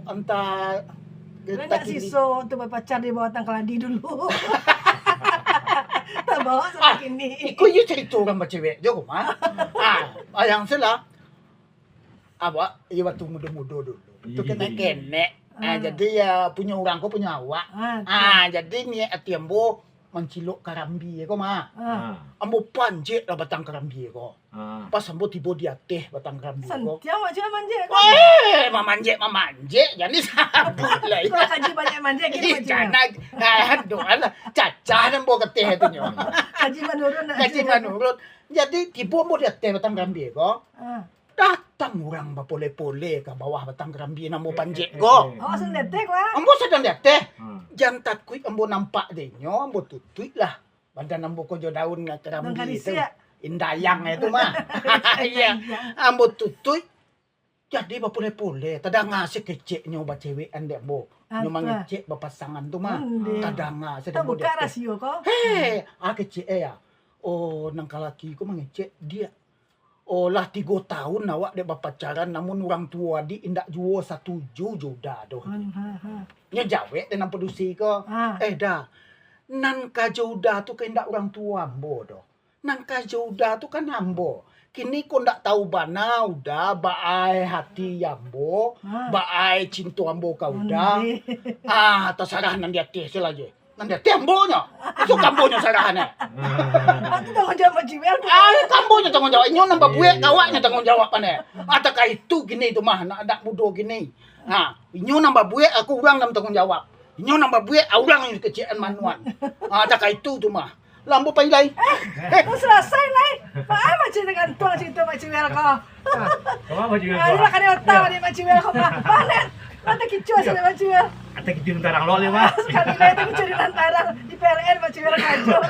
entah Enggak siso untuk berpacar di bawah tangkaladi dulu. Tak bawa sampai kini. Iko yung cerita orang cewek je mah. Yang salah apa? Iya waktu muda-muda dulu. Itu kena kenek. Jadi ya punya orang ko punya awak. Jadi ni atiambo mencilok karambi ko mah. Ambo panjek lah batang karambi ko. Pas ambo tiba di atas batang karambi ko. Santiang macam manja. Memanjek. Jadi sabut lah. Kau kaji banyak manja kini macam. Jangan, aduh, cacah ambo keteh itu nyo. Kaji menurun. Kaji menurut. Jadi tiba ambo di atas batang karambi ko. Datang orang berpole-pole ke bawah batang kerambi nambo panjek ko. Oh, sedang detek wah. Ambo sedang detek. Jangan takut ambo nampak denyo, ambo tutui lah. Badan ambo ko jo daun kerambi itu. Indayang itu mah. Iya. Ambo tutui. Jadi berpole-pole. Tadang ngasih keceknya obat cewek ande ambo. Nyo mangecek berpasangan tu mah. Tadang ngasih. Tak buka rasio ko. Hei, kecek ya. Oh, nang kalaki ko mangecek dia. Oh lah 3 tahun awak dek berpacaran namun orang tua di indak juo 1 juta doh. Nya jawek tenang produksi ko. Dah. Nan ka joda tu kan indak orang tua ambo doh. Nan ka joda tu kan ambo. Kini ko ndak tahu bana udah baai hati ambo, baai cinta ambo ka udah. Terserah nan dia tes lagi. Nan dia tembonya. Itu kambonya sarahannya. Aku tanggung jawab jiwel. Kambonya tanggung jawab. Inyo nambah buek kawaknya tanggung jawab pane. Atakah itu gini itu mah anak muda gini. Inyo nambah buek aku urang nam tanggung jawab. Inyo nambah buek urang yang kecian manuan. Atakah itu tu mah. Lampu pai lai. Kau selesai lai. Macam dengan tuang cerita macam jiwel ko. Kau apa jiwel? Ayo lah kena tahu ni macam jiwel ko mah. Panen. Mata kicau sana macam jiwel. Ate kita tarang lo mah. Sekali lagi kita cari lantaran di PLN macam jiwel kacau.